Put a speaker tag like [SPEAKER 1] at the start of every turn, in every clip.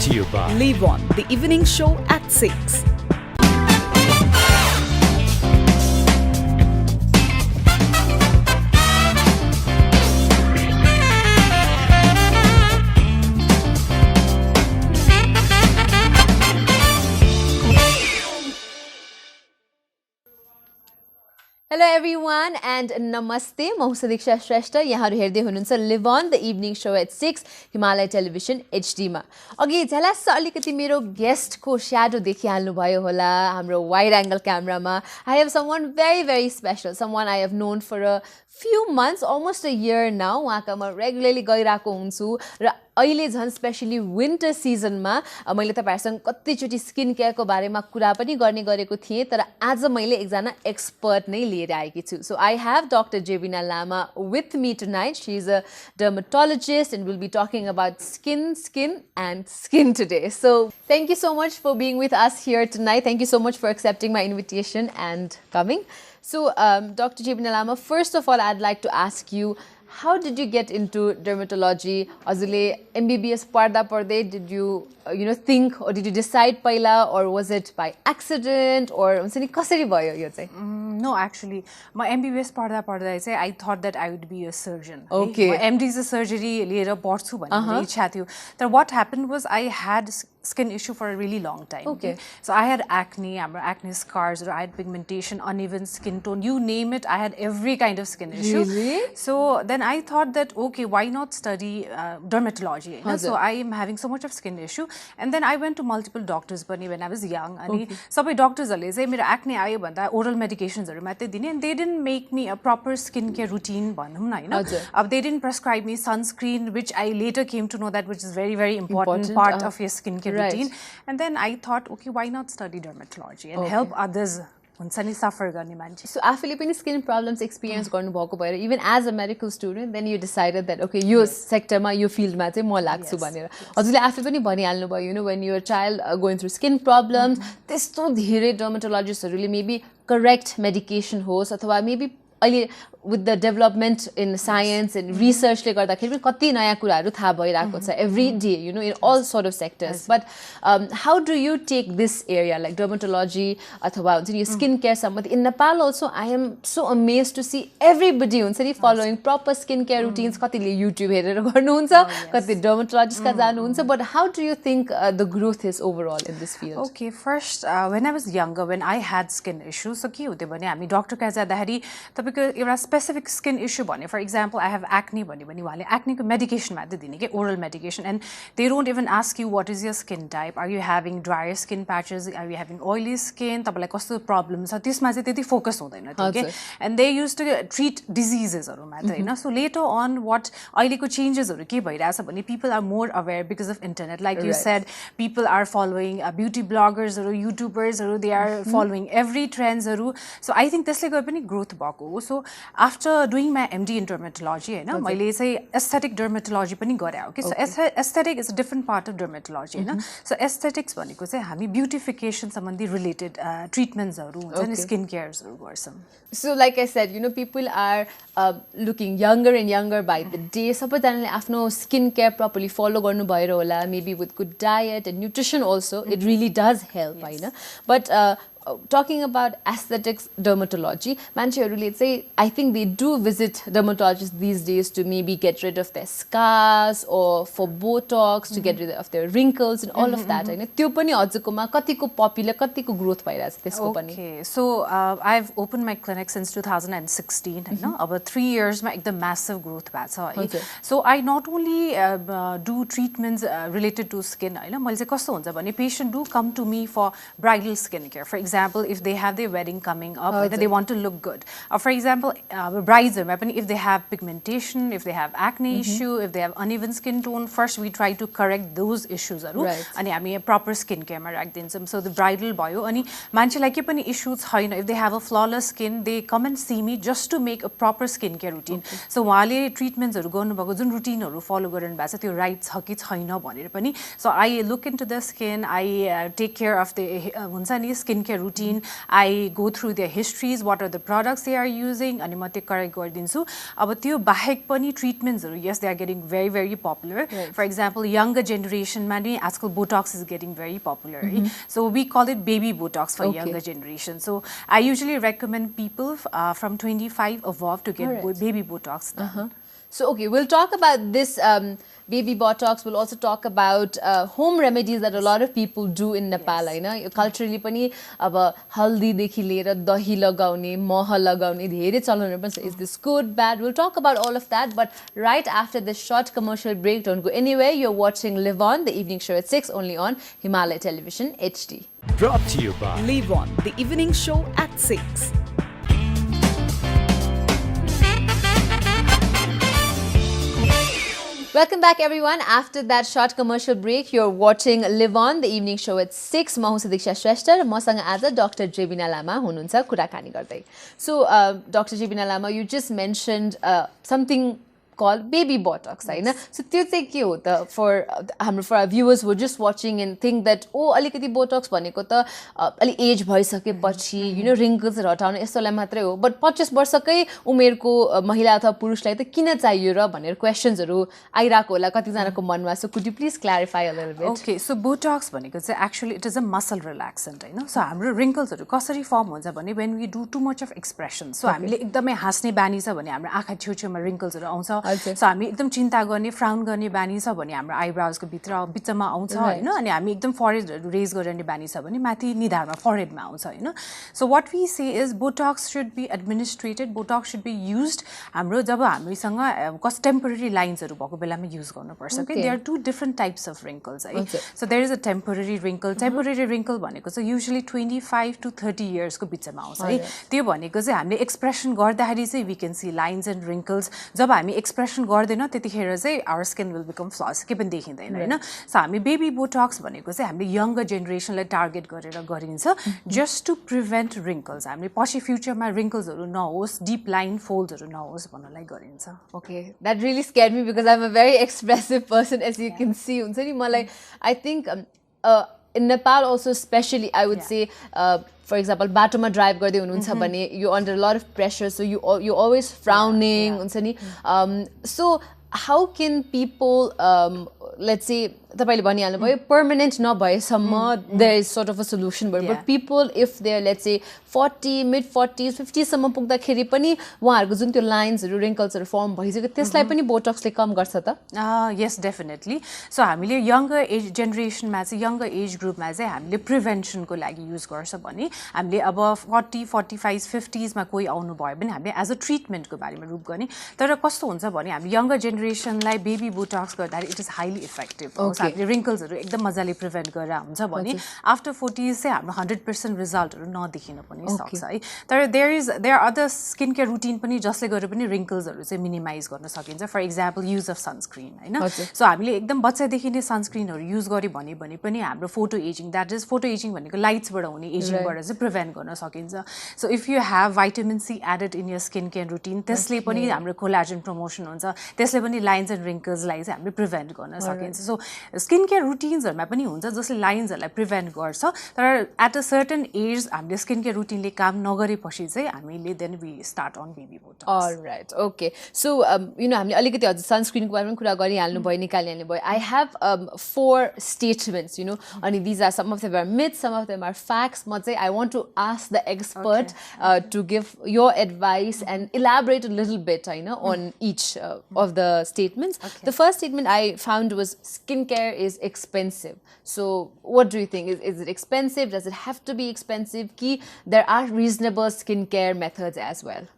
[SPEAKER 1] to you by
[SPEAKER 2] Live On, the evening show at 6.
[SPEAKER 3] Hello everyone and namaste. म हुँ सदिक्षा श्रेष्ठ. यहाँहरु हेर्दै हुनुहुन्छ Live On, the evening show at 6 Himalaya television HD मा. अघि झल्यास अलिकति मेरो गेस्ट को स्याडो देखिहाल्नु भयो होला हाम्रो वाइड एंगल क्यामेरामा. I have someone very special, someone I have known for a few months, almost a year now. उहाँका म रेगुलरली गइराको हुन्छु र अहिले झन् स्पेशली विन्टर सिजनमा मैले तपाईहरुसँग कतिचोटी स्किन केयरको बारेमा कुरा पनि गर्ने गरेको थिएँ, तर आज मैले एकजना एक्सपर्ट नै लिएर आएकी छु. So I have Dr. Jebina Lama with me tonight. She is a dermatologist and we'll be talking about skin today. So thank you so much for being with us here tonight. Thank you so much for accepting my invitation and coming. So Dr. Jebina Lama, first of all I'd like to ask you, how did you get into dermatology? Azule MBBS parda parde, did you think, or did you decide paila, or was it by accident, or kasari bhayo yo chai?
[SPEAKER 4] No, actually, my MBBS parda I thought that I would be a surgeon.
[SPEAKER 3] Okay.
[SPEAKER 4] My MD is a surgery liera पढ्छु भन्ने इच्छा थियो. तर what happened was I had skin issue for a really long time.
[SPEAKER 3] Okay.
[SPEAKER 4] So I had acne, acne scars, I had pigmentation, uneven skin tone, you name it, I had every kind of skin issue.
[SPEAKER 3] Really?
[SPEAKER 4] So then I thought that, okay, why not study dermatology? So I am having so much of skin issue. And then I went to multiple doctors when I was young. And some doctors say, मेरो acne आयो भन्दा oral medications and they didn't make me a proper skincare routine. They didn't prescribe me sunscreen, which I later came to know that which is very important part of your skincare routine. And then I thought, okay, why not study dermatology and help others suffer गर्ने मान्छे.
[SPEAKER 3] So आफूले पनि skin problems experience गर्नु भएको भएर, even as a medical student, then you decided that okay, यो sectorमा यो fieldमा चाहिँ म लाग्छु भनेर. हजुरले आफै पनि भनिहाल्नु भयो, when you're a child going through skin problems, त्यस्तो धेरै dermatologistहरूले maybe correct medication होस् अथवा maybe अहिले with the development in science and research ले गर्दाखेरि कति नयाँ कुराहरू थाहा भइरहेको छ every day, in all sort of sectors. But how do you take this area like dermatology अथवा हुन्छ नि skin care सम्बन्धी? In Nepal also I am so amazed to see everybody हुन्छ नि following proper skin care routines. कतिले YouTube हेरेर गर्नुहुन्छ, कति dermatologist का जानुहुन्छ. But how do you think the growth is overall in this field?
[SPEAKER 4] Okay, first when I was younger, when I had skin issues, so के हुन्थ्यो भने हामी डाक्टर कहाँ जाँदाखेरि तपाईको एउटा specific skin issue bhane, for example I have acne bhane bhane wale acne ko medication मात्र दिने के oral medication, and they don't even ask you what is your skin type, are you having drier skin patches, are you having oily skin, तपाईलाई कस्तो problems छ त्यसमा चाहिँ त्यति focus हुँदैन थियो के, and they used to treat diseases हरु मात्र हैन. So later on what अहिलेको changes हरु के भइराछ भने people are more aware because of internet, like you said, people are following beauty bloggers हरु, YouTubers हरु, they are following every trends हरु. So I think त्यसले गर्दा पनि growth भएको हो. So after doing my MD in dermatology, मैले चाहिँ aesthetic dermatology पनि गरे हो के. So aesthetic is a different part of dermatology, So aesthetics भनेको चाहिँ हामी beautification सम्बन्धी related treatments हरु हुन्छ नि, skin cares हरु गर्छौं.
[SPEAKER 3] So like I said, people are looking younger and younger by the day. सबैजनाले आफ्नो skin care properly follow गर्नु भएर होला, maybe with good diet and nutrition also, it really does help, हैन. But talking about aesthetics dermatology, मान्छेहरूले चाहिँ I think they do visit dermatologists these days to maybe get rid of their scars or for Botox, to get rid of their wrinkles and all of that. हैन, त्यो पनि हजुरकोमा कतिको popular, कतिको growth भइराछ त्यसको पनि?
[SPEAKER 4] Okay, so I've opened my clinic since 2016, हैन. अब 3 years मा एकदम massive growth भएको छ है. So I not only do treatments related to skin, हैन, मैले चाहिँ कस्तो हुन्छ भने patient do come to me for bridal skincare. For example, if they have their wedding coming up, they want to look good. For example, brides, if they have pigmentation, if they have acne issue, if they have uneven skin tone, first we try to correct those issues. And I proper skin care. So the bridal bio, and issues, if they have a flawless skin, they come and see me just to make a proper skin care routine. So wale treatments routine follow right. So I look into the skin, I take care of the skin care routine. I go through their histories, what are the products they are using, अनि म त्यो correct गरिदिन्छु. अब त्यो बाहेक पनि ट्रिटमेन्ट्सहरू, yes, they are getting very, very popular. For example, younger generation मा नि आजकल Botox is getting very popular. So we call it baby Botox for younger generation. So I usually recommend people from 25 above to get baby Botox done.
[SPEAKER 3] So, okay, we'll talk about this baby Botox. We'll also talk about home remedies that a lot of people do in Nepal. Yes. Culturally, pani aba haldi dekhi lera dahi lagaउने, मह लगाउने धेरै चलनहरु पनि छ. Is this good, bad? We'll talk about all of that. But right after this short commercial break, don't go anywhere. You're watching Live On, the evening show at 6, only on Himalaya Television HD.
[SPEAKER 2] Brought to you by Live On, the evening show at 6.
[SPEAKER 3] Welcome back, everyone. After that short commercial break, you're watching Live On, the evening show at 6. म हुँ Shrestha र मसँग आज Dr. Jebina Lama हुनुहुन्छ कुराकानी गर्दै. So, Dr. Jebina Lama, you just mentioned something called baby Botox, right? So, त्यो चाहिँ के हो त for our viewers who are just watching and think that अलिकति Botox भनेको त अलि एज भइसकेपछि wrinkles हटाउन यस्तोलाई मात्रै हो, but 25 वर्षकै उमेरको महिला अथवा पुरुषलाई त किन चाहियो र भनेर क्वेशन्सहरु आइराको होला कति जनाको मनमा. So could you please clarify a little bit?
[SPEAKER 4] Okay, so Botox भनेको चाहिँ actually it is a muscle relaxant, हैन? So हाम्रो wrinklesहरु कसरी फर्म हुन्छ भने when we do too much of expression. So हामीले एकदमै हाँस्ने बानी छ भने हाम्रो आँखा छेउछेउमा wrinklesहरु आउँछ. So हामी एकदम चिन्ता गर्ने फ्राउन गर्ने बानी छ भने हाम्रो आइब्रोजको बिचमा आउँछ, हैन? अनि हामी एकदम forehead रेज गर्ने बानी छ भने माथि निधारमा forehead मा आउँछ, हैन? So what we say is Botox should be administered, Botox should be used हाम्रो जब हामीसँग कस टेम्पररी लाइन्सहरु भएको बेलामा युज गर्नुपर्छ. Okay, there are two different types of wrinkles, है? So there is a temporary wrinkle. Temporary wrinkle भनेको चाहिँ usually 25 to 30 years को बिचमा आउँछ, है? त्यो भनेको चाहिँ हामीले एक्सप्रेसन गर्दाखेरि चाहिँ we can see lines and wrinkles. जब हामी एक्सप्रेसन गर्दैन त्यतिखेर चाहिँ our skin will become flawless, के पनि देखिँदैन, हैन? So हामी baby Botox भनेको चाहिँ हामीले younger generationलाई टार्गेट गरेर गरिन्छ just to prevent wrinkles. हामीले पछि फ्युचरमा wrinklesहरु नहोस्, deep line foldsहरु नहोस् भन्नलाई गरिन्छ.
[SPEAKER 3] Okay, that really scared me because I'm a very expressive person, as you can see. I think in Nepal also especially, I would say, for example, batoma drive गर्दै हुनुहुन्छ भने you're under a lot of pressure, so you're always frowning, हुन्छ नि. So how can people, let's say, तपाईले भनिहाल्नु भयो permanent नभएसम्म there is sort of a solution, but people if they're, let's say, 40 mid 40s 50s सम्म पुग्दाखेरि पनि उहाँहरुको जुन त्यो लाइन्सहरु wrinklesहरु फर्म भइसक्यो त्यसलाई पनि बोटक्सले कम गर्छ त?
[SPEAKER 4] Yes, definitely. So हामीले younger age generation मा चाहिँ younger age group मा चाहिँ हामीले prevention को लागि युज गर्छ भने हामीले अब 40 45 50s मा कोही आउनु भयो भने हामीले as a treatment को बारेमा रूप गर्ने. तर कस्तो हुन्छ भने हामी younger generation लाई baby botox गर्दा it is highly effective. हामीले wrinklesहरु एकदम मजाले प्रिभेन्ट गरेर हुन्छ भने आफ्टर 40s चाहिँ हाम्रो 100% रिजल्टहरु नदेखिन पनि सक्छ, है? तर there are other skin care routine पनि जसले गरे पनि wrinklesहरु चाहिँ मिनिमाइज गर्न सकिन्छ. For example use of sunscreen, हैन? सो हामीले एकदम बच्चादेखि नै सनस्क्रिनहरु युज गरे भने पनि हाम्रो photo ageing, that is photo ageing भनेको लाइट्सबाट हुने एजिङबाट चाहिँ प्रिभेन्ट गर्न सकिन्छ. So if you have vitamin C added in your skin care routine त्यसले पनि हाम्रो कोलाजन प्रमोसन हुन्छ, त्यसले पनि लाइन्स एन्ड wrinklesलाई चाहिँ हामीले प्रिभेन्ट गर्न सकिन्छ. सो स्किन केयर रुटिन्सहरुमा पनि हुन्छ जसले लाइन्सहरुलाई प्रिभेन्ट गर्छ. तर एट अ सर्टेन एज हामीले स्किन केयर रुटिनले काम नगरेपछि चाहिँ हामीले then we start on baby Botox.
[SPEAKER 3] Alright, okay. So हामीले अलिकति हजुर सनस्क्रिनको बारेमा कुरा गरिहाल्नु भयो, निकालिहाल्नु भयो. आई हेभ 4 स्टेटमेन्ट्स, अनि these are some of them are myths, some of them are facts. म चाहिँ I want to ask the expert to give your advice and elaborate a little bit, हैन, on each of the statements. The first statement I found was skincare is expensive. So what do you think? Is it expensive? Does it have to be expensive? There are reasonable skincare methods as well.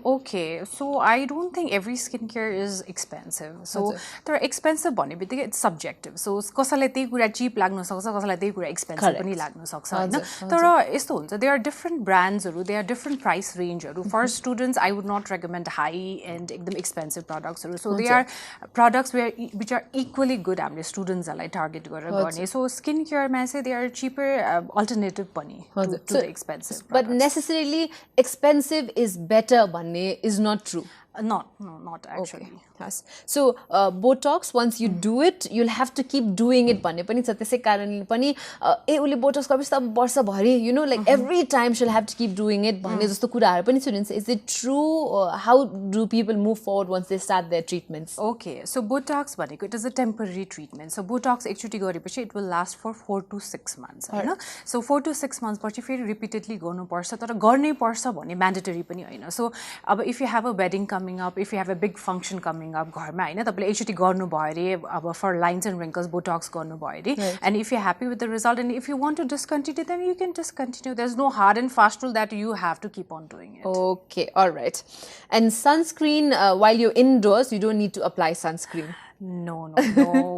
[SPEAKER 4] Okay, so I don't think every skincare is expensive. So they're expensive भन्ने बित्तिकै it's subjective. So कसैलाई त्यही कुरा cheap लाग्न सक्छ, कसैलाई त्यही कुरा expensive पनि लाग्न सक्छ, हैन? तर यस्तो हुन्छ, there are different brandsहरु, there are different price rangeहरु. For students I would not recommend high and एकदम expensive productsहरु. So they are products which are equally good हामीले स्टुडेन्ट्सहरुलाई टार्गेट गरेर गर्ने. So skincare मा चाहिँ they are cheaper alternative पनि to the expensive products.
[SPEAKER 3] But necessarily expensive is better भन्ने is not true.
[SPEAKER 4] Not actually.
[SPEAKER 3] Yes. So Botox, once you do it, you'll have to keep doing it भन्ने पनि छ त्यसै कारणले पनि ए उले Botox गरेपछि त वर्षभरि you know like every time she'll have to keep doing it भन्ने जस्तो कुराहरु पनि सुनिन्छ. Is it true? How do people move forward once they start their treatments?
[SPEAKER 4] Okay, so Botox भनेको it is a temporary treatment. So Botox एकचोटी गरेपछि it will last for 4 to 6 months, हैन? So 4 to 6 months पछि फेरि repeatedly गर्नुपर्छ तर गर्नै पर्छ भन्ने mandatory पनि हैन. So अब if you have a wedding coming up, if you have a big function coming up घरमा हैन तपाईले एकचोटी गर्नु भयो रे अब for lines and wrinkles Botox गर्नु भयो रे and if you're happy with the result and if you want to discontinue then you can discontinue. There's no hard and fast rule that you have to keep on doing it.
[SPEAKER 3] Okay, all right. And sunscreen, while you're indoors, you don't need to apply sunscreen.
[SPEAKER 4] No.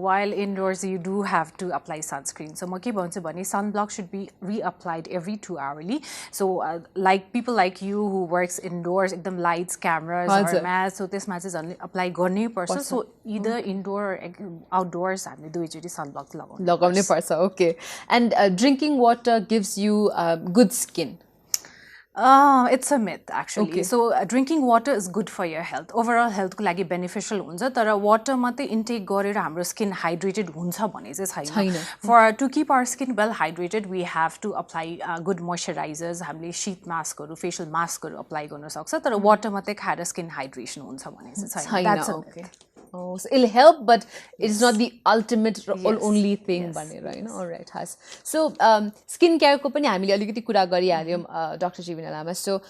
[SPEAKER 4] While indoors, you do have to apply sunscreen. So, म के भन्छु भने sunblock should be reapplied every 2 hourly. So, like people like you who works indoors, एकदम lights, cameras, or mask, so त्यसमा चाहिँ झन् apply गर्नै पर्छ. So, either indoor or outdoors, हामीले दुईचोटी sunblock लगाउनै
[SPEAKER 3] पर्छ. Okay. And drinking water gives you good skin.
[SPEAKER 4] It's a myth actually. Okay. So drinking water is good for your health. Overall health को लागि beneficial हुन्छ तर water मात्रै intake गरेर हाम्रो skin hydrated हुन्छ भने चाहिँ छैन. For to keep our skin well hydrated, we have to apply good moisturizers. हामीले sheet mask हरू, facial mask हरू apply गर्न सक्छ तर water मात्रै खाएर skin hydration हुन्छ भने चाहिँ छैन. That's a myth.
[SPEAKER 3] Oh, so it'll help, but it's not the ultimate only thing. Right? All right, has. So skincare ko pani हामीले अलिकति कुरा गरिहाल्यौं Dr. Jebina Lama. So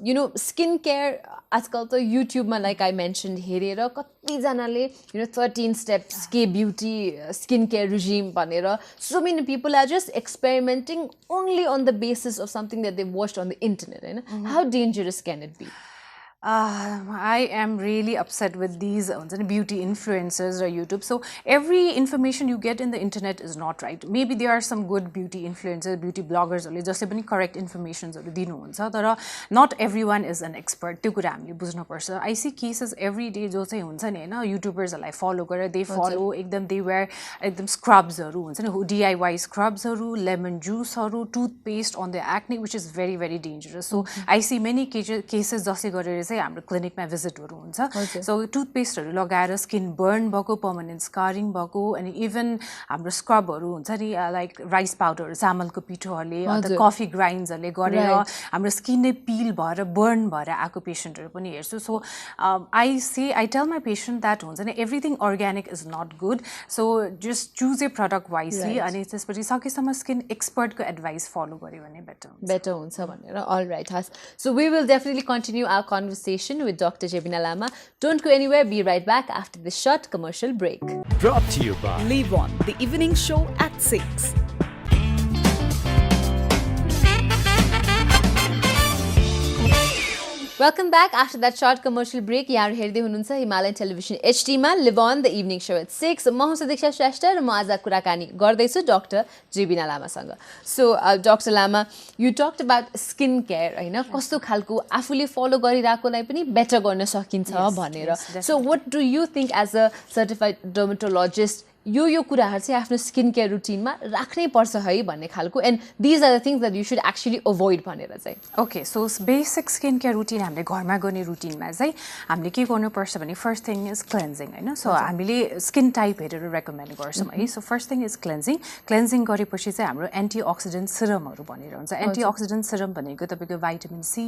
[SPEAKER 3] you know skincare आजकल त YouTube मा like I mentioned हेरेर कति जनाले you know 13 steps के beauty skincare regime भनेर so many people are just experimenting only on the basis of something that they've watched on the internet, right? How dangerous can it be?
[SPEAKER 4] I am really upset with these beauty influencers or YouTube. So every information you get in the internet is not right. Maybe there are some good beauty influencers, beauty bloggers, or just even correct information. Not everyone is an expert. I see cases every day. YouTubers like follow, they follow. They wear scrubs, DIY scrubs, lemon juice, toothpaste on their acne, which is very, very dangerous. So I see many cases. हाम्रो क्लिनिकमा भिजिटहरु हुन्छ so टुथपेस्टहरु लगाएर skin burn भएको permanent स्कारिङ भएको अनि even हाम्रो स्क्रबहरु हुन्छ नि like rice powder चामलको पिठोहरुले अथवा कफी ग्राइन्ड्सहरुले गरेर हाम्रो स्किन नै पील भएर बर्न भएर आको पेशेन्टहरु पनि हेर्छु so I tell my patient that हुन्छ नि everything organic is not good so just choose a product wisely अनि त्यसपछि सकेसम्म स्किन एक्सपर्टको एडभाइस फलो गर्यो भने बेटर
[SPEAKER 3] हुन्छ भनेर all right so we will definitely continue our conversation with Dr. Jebina Lama. Don't go anywhere. Be right back after this short commercial break.
[SPEAKER 2] Brought to you by Live On, the evening show at 6.
[SPEAKER 3] Welcome back after that short commercial break. यहाँ हेर्दै हुनुहुन्छ Himalayan television HD मा Live On the evening show at 6. म हुँ सुदीक्षा श्रेष्ठ र म आज कुराकानी गर्दैछु डाक्टर जेबिना लामासँग. So Dr. Lama, you talked about skin care, हैन? कस्तो खालको आफूले फलो गरिराकोलाई पनि बेटर गर्न सकिन्छ भनेर. So what do you think as a certified dermatologist यो कुराहरु चाहिँ आफ्नो स्किन केयर रुटिनमा राख्नै पर्छ है भन्ने खालको and this are the things that you should actually avoid भनेर चाहिँ
[SPEAKER 4] okay so basic skin care routine हामीले घरमा गर्ने रुटिनमा चाहिँ हामीले के गर्नुपर्छ भने फर्स्ट थिङ इज क्लेन्जिङ हैन सो हामीले स्किन टाइप हेरेर रेकमेन्ड गर्छौं है so first thing is cleansing गरेपछि चाहिँ हाम्रो एन्टीअक्सिडेन्ट सिरमहरु भनेर हुन्छ एन्टीअक्सिडेन्ट सिरम भनेको तपाईको भाइटामिन सी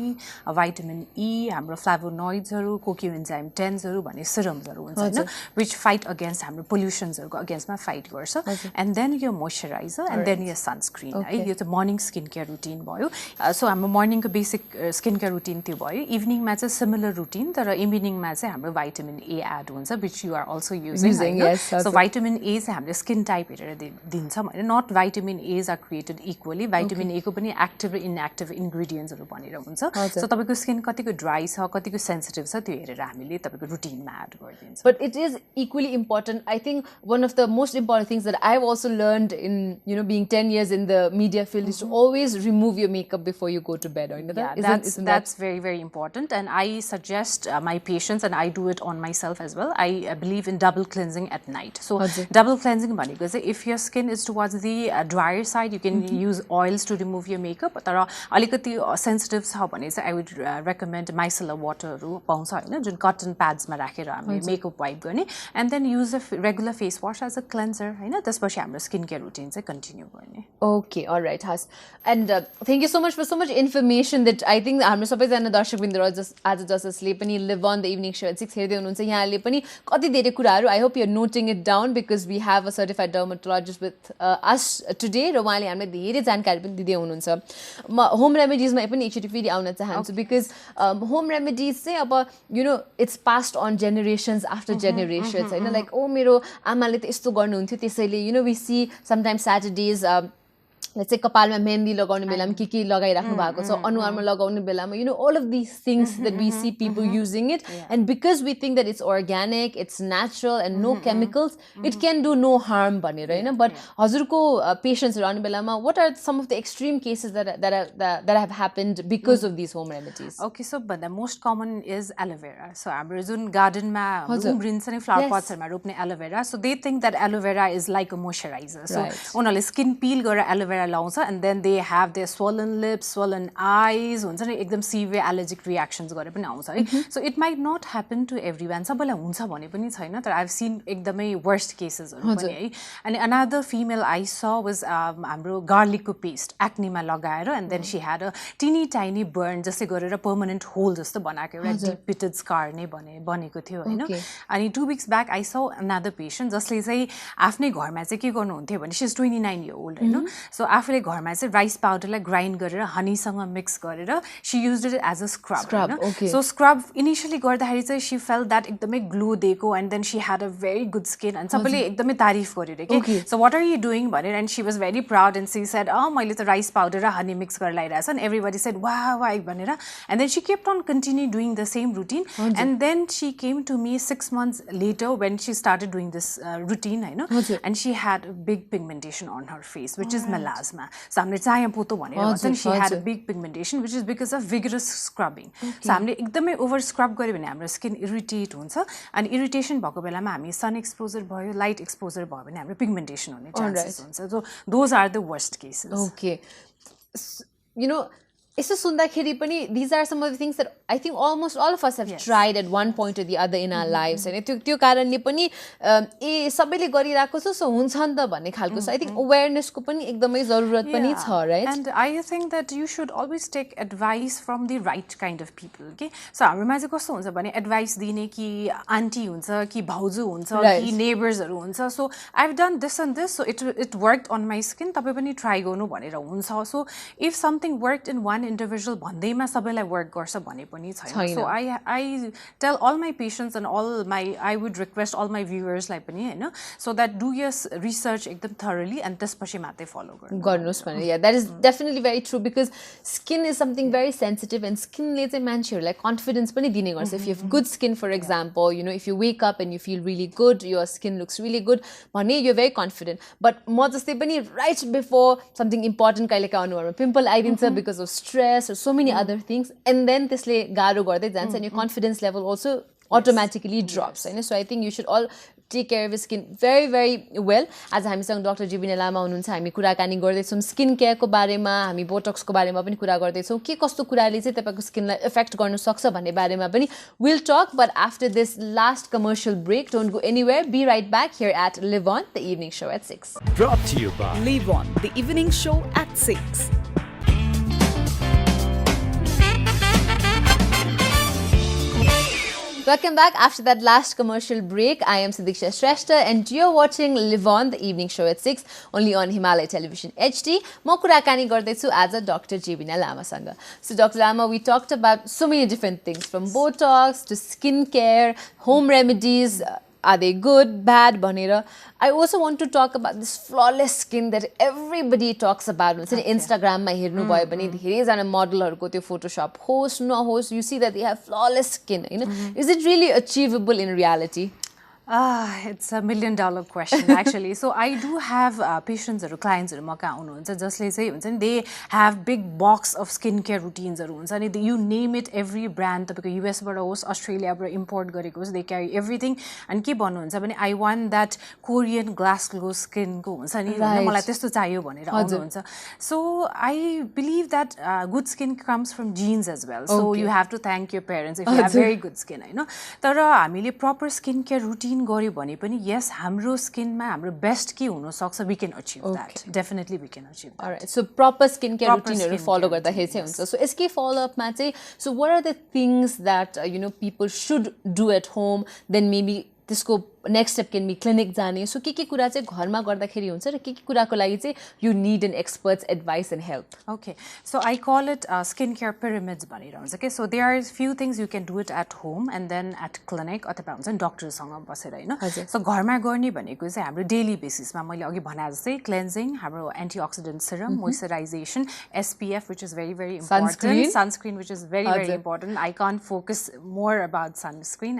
[SPEAKER 4] भाइटामिन ई हाम्रो फ्लाभोनोइड्सहरु कोक्युएन्जाइम 10हरु भन्ने सिरमहरु हुन्छ हैन व्हिच फाइट अगेन्स्ट हाम्रो पोल्युसन्सहरुको against my fight गर्छ and then your moisturizer and then your sunscreen है यो चाहिँ morning skin care routine भयो so हाम्रो morning को basic skin care routine त्यो भयो evening मा चाहिँ similar routine तर evening मा चाहिँ हाम्रो vitamin A add हुन्छ which you are also using
[SPEAKER 3] yes,
[SPEAKER 4] so vitamin A चाहिँ हामीले skin type हेरेर दिन्छौं हैन not vitamin A's are created equally vitamin A को पनि active र inactive ingredients हरु भनेर हुन्छ so तपाईको skin कतिको dry छ कतिको sensitive छ त्यो हेरेर हामीले तपाईको routine मा add गरिदिन्छौं
[SPEAKER 3] but it is equally important I think one of the most important things that I've also learned in, you know, being 10 years in the media field is to always remove your makeup before you go to bed.
[SPEAKER 4] Yeah, that's very, very important. And I suggest my patients, and I do it on myself as well, I believe in double cleansing at night. So double cleansing because if your skin is towards the drier side, you can use oils to remove your makeup. Tara alikati sensitive छ भने चाहिँ I would recommend micellar water हरू पाउँछ हैन, जुन cotton pads मा राखेर हामी makeup wipe गर्ने, and then use a regular face wash as a cleanser हैन, त्यसपछि हाम्रो skin care routine चाहिँ continue गर्ने.
[SPEAKER 3] Okay, all right, Has. And thank you so much for so much information that I think हाम्रो सबैजना दर्शकवृन्दहरु आज जसले पनि live on the evening show at 6 हेर्दै हुनुहुन्छ, यहाँले पनि कति धेरै कुराहरु I hope you're noting it down because we have a certified dermatologist with us today र उहाँले हामीलाई धेरै जानकारी पनि दिँदै हुनुहुन्छ. म होम रेमेडीज मा पनि एकचोटी फेरि आउन चाहन्छु because home remedies चाहिँ अब you know it's passed on generations after generations हैन, like oh मेरो आमाले त यस्तो गर्नुहुन्थ्यो त्यसैले you know we see sometimes Saturdays let's say कपालमा मेहन्दी लगाउने बेलामा के लगाइराख्नु भएको छ, अनुहारमा लगाउने बेलामा you know all of these things that we see people using it, and because we think that it's organic, it's natural and no chemicals, it can do no harm भनेर हैन. But हजुरको patients आउने बेलामा what are some of the extreme cases that have happened because of these home remedies?
[SPEAKER 4] Okay, so but the most common is aloe vera. So हाम्रो जुन गार्डनमा उम्रिन्छ नि फ्लावर पट्सहरुमा रोप्ने aloe vera, so they think that aloe vera is like a moisturizer. So उनीहरुले skin peel गरेर aloe vera लाउँछ, and then they have their swollen lips, swollen eyes, हुन्छ नि एकदम severe allergic reactions गरे पनि आउँछ है. So it might not happen to everyone, सबैलाई हुन्छ भने पनि छैन, तर I've seen एकदमै worst cases हरु पनि है. And another female I saw was हाम्रो garlic को paste acne मा लगाएर, and then she had a teeny tiny burn जस्तै गरेर permanent hole जस्तो बनाएको एउटा deep pitted scar नै बनेको थियो हैन. अनि 2 weeks back I saw another patient जसले चाहिँ आफ्नै घरमा चाहिँ के गर्नुहुन्थ्यो भने she's 29 year old हैन. So आफूले घरमा चाहिँ राइस पाउडरलाई ग्राइन्ड गरेर हनीसँग मिक्स गरेर she used it as a scrub हैन. So scrub initially गर्दाखेरि चाहिँ she felt that एकदमै ग्लो दिएको, and then she had a very good skin, and सबैले एकदमै तारिफ गरेर के so what are you doing भनेर, and she was very proud and she said मैले त राइस पाउडर र हनी मिक्स गरेर लगाइरहेछ, and everybody said wow भनेर, and then she kept on continue doing the same routine, and then she came to me 6 months later when she started doing this routine हैन, and she had a big pigmentation on her face which is melasma. So हामीले चाया पोतो भनेर भन्छ नि, she had a big pigmentation which is because of vigorous scrubbing. So हामीले एकदमै over scrub गर्यो भने हाम्रो स्किन इरिटेट हुन्छ, अनि इरिटेसन भएको बेलामा हामी सन एक्सपोजर भयो, लाइट एक्सपोजर भयो भने हाम्रो पिगमेन्टेसन हुने चान्सेस हुन्छ. So those are the worst cases.
[SPEAKER 3] Okay. You know, यसो सुन्दाखेरि पनि these are some of the things that I think almost all of us have tried at one point or the other in our lives, and त्यो कारणले पनि ए सबैले गरिरहेको छ so हुन्छ नि त भन्ने खालको छ. I think awareness को पनि एकदमै जरुरत पनि छ, right?
[SPEAKER 4] And I think that you should always take advice from the right kind of people, okay? So हाम्रोमा चाहिँ कस्तो हुन्छ भने advice दिने कि आन्टी हुन्छ कि भाउजू हुन्छ कि नेबर्सहरु हुन्छ, so I've done this and this, so it worked on my skin, तपाई पनि ट्राई गर्नु भनेर हुन्छ. So if something worked in one individual भन्दैमा सबैलाई वर्क गर्छ भने पनि छैन. So I tell all my patients and I would request all my viewers like पनि हैन, so that do your research एकदम thoroughly and त्यसपछि मात्रै follow
[SPEAKER 3] गर्नुस् भने. Yeah, that is definitely very true because skin is something very sensitive, and skin ले चाहिँ मान्छेहरुलाई confidence पनि दिने गर्छ. If you have good skin, for example, you know, if you wake up and you feel really good, your skin looks really good भने you're very confident. But म जस्तै पनि right before something important कहिलेका अनुहारमा pimple आइदिन्छ because of stress or so many other things, and then त्यसले गाह्रो गर्दै जान्छ, and your confidence level also automatically drops. So I think you should all take care of your skin very very well. आज हामीसँग doctor Jebina लामा हुनुहुन्छ, हामी कुराकानी गर्दैछौँ स्किन केयरको बारेमा, हामी बोटक्सको बारेमा पनि कुरा गर्दैछौँ, के कस्तो कुराले चाहिँ तपाईको स्किनलाई इफेक्ट गर्न सक्छ भन्ने बारेमा पनि we'll talk, but after this last commercial break. Don't go anywhere, be right back here at Live On, the evening show at 6.
[SPEAKER 2] Brought to you by Live On, the evening show at 6.
[SPEAKER 3] Welcome back after that last commercial break. I am Sidiksha Shrestha and you're watching Live On, the evening show at 6, only on Himalaya Television HD. म कुराकानी गर्दैछु आज Dr. Jebina Lama सँग. So Dr. Lama, we talked about so many different things, from Botox to skin care, home remedies. Are they good, bad, भनेर. I also want to talk about this flawless skin that everybody talks about. Instagram मा हेर्नु भयो भने धेरैजना मोडलहरुको त्यो Photoshop होस् नहोस्, you see that they have flawless skin, you know. Is it really achievable in reality?
[SPEAKER 4] It's a $1,000,000 question actually. So I do have patients or clients or just like say they have big box of skincare routines or you name it, every brand US Australia import they carry everything and keep on I want that Korean glass glow skin go so I believe that good skin comes from genes as well. So you have to thank your parents if you have very good skin. I know तर proper skincare routine गरे भने पनि yes हाम्रो स्किनमा हाम्रो best के हुन सक्छ we can achieve that. Definitely we can achieve that.
[SPEAKER 3] Alright, so proper skincare routine हरु follow गर्दाखेरि चाहिँ हुन्छ. So यसकै follow up मा चाहिँ so what are the things that people should do at home, then maybe त्यसको next step can be clinic जाने. So के कुरा चाहिँ घरमा गर्दाखेरि हुन्छ र के कुराको लागि चाहिँ you need an expert's advice and help.
[SPEAKER 4] Okay, so I call it skincare pyramids भनिरहन्छ. Okay, so there are few things you can do it at home and then at clinic अथवा हुन्छ doctor सँग बसेर हैन. So घरमा गर्ने भनेको चाहिँ हाम्रो daily basis मा मैले अघि भने जस्तै cleansing, हाम्रो antioxidant serum, moisturization, SPF which is very important, sunscreen which is very important. I can't focus more about sunscreen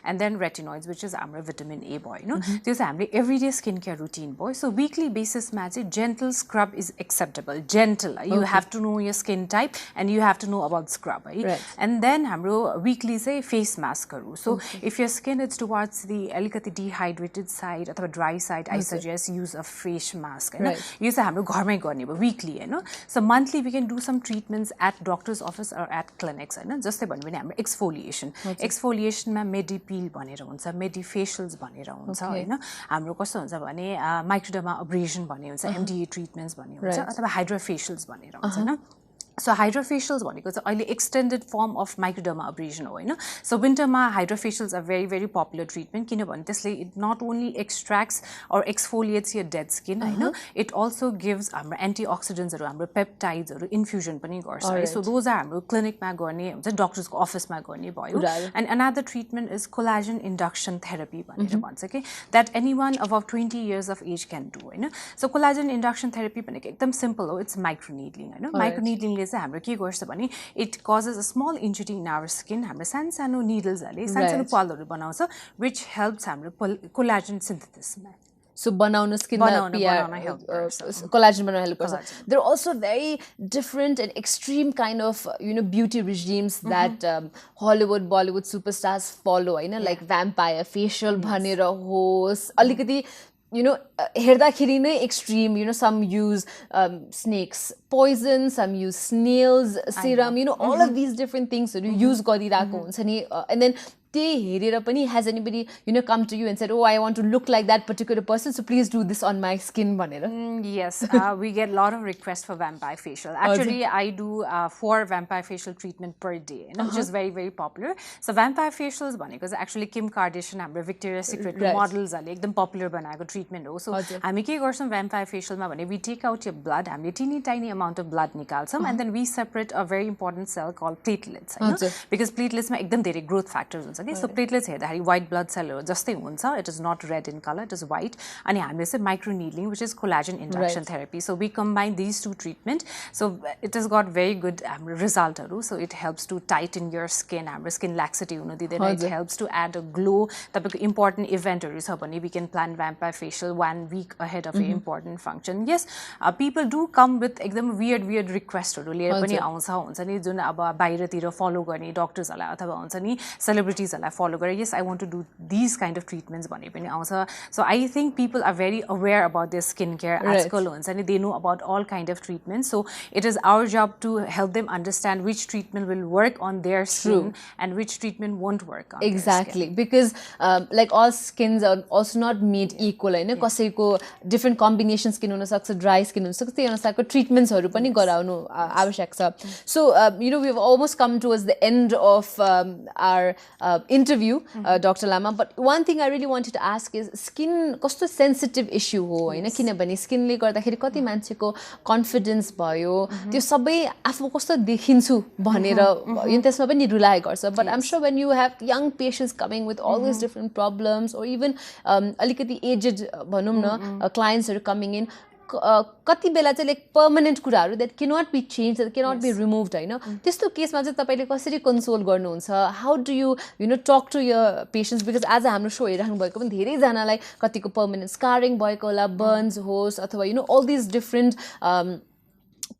[SPEAKER 4] and then retinoids which is हाम्रो vitamin A boy, त्यो चाहिँ हाम्रो everyday skincare routine boy. So weekly basis मा चाहिँ gentle scrub is acceptable. Gentle, you have to know your skin type and you have to know about scrub, right? And then हाम्रो weekly चाहिँ face mask हरू. So if your skin is towards the अलिकति dehydrated side अथवा dry side, I suggest use a face mask. यो चाहिँ हाम्रो घरमै गर्ने भयो weekly, हैन. So monthly we can do some treatments at doctor's office or at clinics, हैन. जस्तै भन्नु भने हाम्रो exfoliation. Exfoliation मा medipeel भनेर हुन्छ, medifacials भनेर हुन्छ हैन. हाम्रो कस्तो हुन्छ भने microderma abrasion भन्ने हुन्छ, MDA treatments भन्ने हुन्छ अथवा hydrofacials भनेर हुन्छ हैन. So hydrofacials भनेको चाहिँ अहिले extended form of microderma abrasion हो हैन. So winter मा hydrofacials are very popular treatment किनभने त्यसले it not only extracts or exfoliates your dead skin हैन, it also gives हाम्रो antioxidants हरु, हाम्रो peptides हरु infusion पनि गर्छ. So those are हाम्रो clinic मा गर्ने हुन्छ, doctors को office मा गर्ने भयो. And another treatment is collagen induction therapy भनेर भन्छ के, that anyone above 20 years of age can do हैन. So collagen induction therapy भनेको एकदम simple हो, it's microneedling हैन. Microneedling हाम्रो के गर्छ भने it causes a small injury in our skin. हाम्रो सानो needles हले सानो पालहरु बनाउँछ which helps हाम्रो collagen synthesis मा.
[SPEAKER 3] So बनाउन skin मा collagen बनाउन help गर्छ. There are also very different and extreme kind of beauty regimes that Hollywood, Bollywood superstars follow हैन, like vampire facial भनेर होस् अलिकति हेर्दाखेरि नै extreme, some use snakes poison, some use snails serum, all of these different things use गरिरहेको हुन्छ नि. And then हेरेर पनि has anybody come to you and said, oh, I want to look like that particular person, so please do this on my skin भनेर?
[SPEAKER 4] Yes, we get a lot of requests for vampire facial. Actually, I do 4 vampire facial treatment per day, which is very popular. So vampire facials भनेको actually Kim Kardashian, हाम्रो Victoria's Secret models हले एकदम popular बनाएको treatment हो. So हामी के गर्छौं vampire facial मा भने we take out your blood, हामीले tiny amount of blood निकाल्छौं and then we separate a very important cell called platelets, because platelets मा एकदम धेरै growth factors हुन्छ. So platelets हेर्दाखेरि white blood cell जस्तै हुन्छ, it is not red in color, it is white. अनि हामीले चाहिँ microneedling which is collagen induction therapy. So we combine these two treatment. So it has got very good result हरु. So it helps to tighten your skin, हाम्रो skin laxity हुन दिँदैन. It helps to add a glow. तपाईको important event हरु छ भने we can plan vampire facial 1 week ahead of an important function. Yes, people do come with एकदम weird request हरु लिएर पनि आउँछ हुन्छ नि, जुन अब बाहिरतिर follow गर्ने doctors हला अथवा हुन्छ नि celebrities follow गरेर yes I want to do these kind of treatments भने पनि आउँछ. So I think people are very aware about their skincare आजकल हुन्छ नि, they know about all kind of treatments. So it is our job to help them understand which treatment will work on their skin and which treatment won't work on their skin.
[SPEAKER 3] Because like all skins are also not made equal हैन, कसैको different combination skin हुन सक्छ, dry skin हुन सक्छ, त्यही अनुसारको treatments हरु पनि गराउनु आवश्यक छ. So we've almost come towards the end of our interview, Dr. Lama, but one thing I really wanted to ask is skin कस्तो sensitive issue हो हैन, किनभने skin ले गर्दाखेरि कति मान्छेको confidence भयो, त्यो सबै आफू कस्तो देखिन्छु भनेर त्यसमा पनि rely गर्छ. But I'm sure when you have young patients coming with all these different problems or even अलिकति aged भनौं न clients are coming in, कति बेला चाहिँ लाइक पर्मानेन्ट कुराहरू that cannot be change that cannot be removed होइन त्यस्तो केसमा चाहिँ तपाईँले कसरी कन्सोल गर्नुहुन्छ how do you know talk to your patients because आज हाम्रो सो हेरिराख्नु भएको पनि धेरैजनालाई कतिको पर्मानेन्ट स्कारिङ भएको होला बर्न्स होस् अथवा अल दिज डिफ्रेन्ट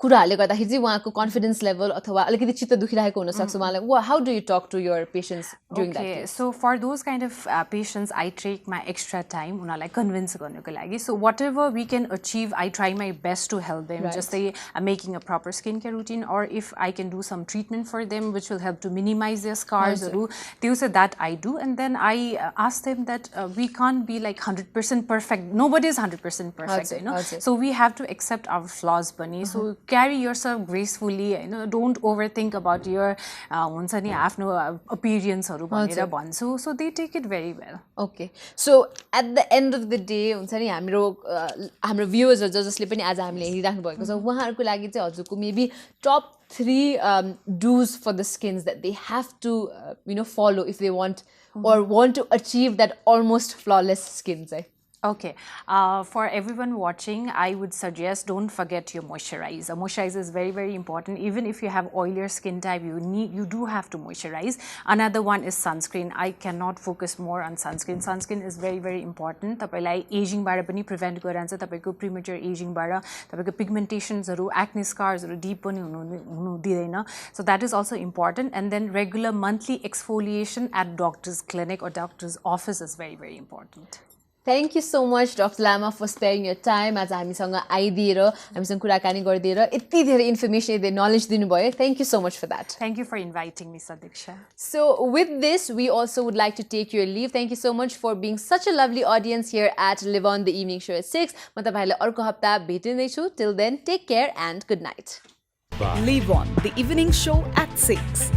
[SPEAKER 3] कुराहरूले गर्दाखेरि चाहिँ उहाँको कन्फिडेन्स लेभल अथवा अलिकति चित्त दुखिरहेको हुनसक्छ उहाँलाई how do you talk to your patients during that case
[SPEAKER 4] so for those kind of patients I take my extra time उनीहरूलाई कन्भिन्स गर्नुको लागि so whatever we can achieve I try my best to help them जस्तै making a proper skin care routine or if I can do some treatment for them which will help to minimize the स्कार्सहरू त्यो चाहिँ that I do and then I ask them that we can't be like 100% perfect nobody is 100% perfect होइन so we have to accept our flaws पनि so carry yourself gracefully don't overthink about your हुन्छ नि आफ्नो appearanceहरू भनेर भन्छु so they take it very well
[SPEAKER 3] okay so at the end of the day हुन्छ नि हाम्रो viewers जसले पनि आज हामीले हेरिराख्नु भएको छ उहाँहरूको लागि चाहिँ हजुरको maybe top 3 do's for the skins that they have to follow if they want or want to achieve that almost flawless skin चाहिँ
[SPEAKER 4] Okay, for everyone watching, I would suggest don't forget your moisturizer. Moisturizer is very, very important. Even if you have oilier skin type, you do have to moisturize. Another one is sunscreen. I cannot focus more on sunscreen. Sunscreen is very, very important. तपाईलाई aging बाट पनि prevent गरान्छ तपाईको premature aging बाट तपाईको pigmentations हरु acne scars हरु deep पनि हुनु दिदैन. So that is also important. And then regular monthly exfoliation at doctor's clinic or doctor's office is very, very important.
[SPEAKER 3] Thank you so much, Dr. Lama, for sparing your time. आज हामीसँग आइदिएर हामीसँग कुराकानी गरिदिएर यति धेरै information यति knowledge दिनुभयो Thank you so much for that.
[SPEAKER 4] Thank you for inviting me, Sadiksha.
[SPEAKER 3] So with this, we also would like to take your leave. Thank you so much for being such a lovely audience here at Live On The Evening Show at 6. म तपाईहरुलाई अर्को हप्ता भेट्नेछु. Till then, take care and good night.
[SPEAKER 2] Live On The Evening Show at 6.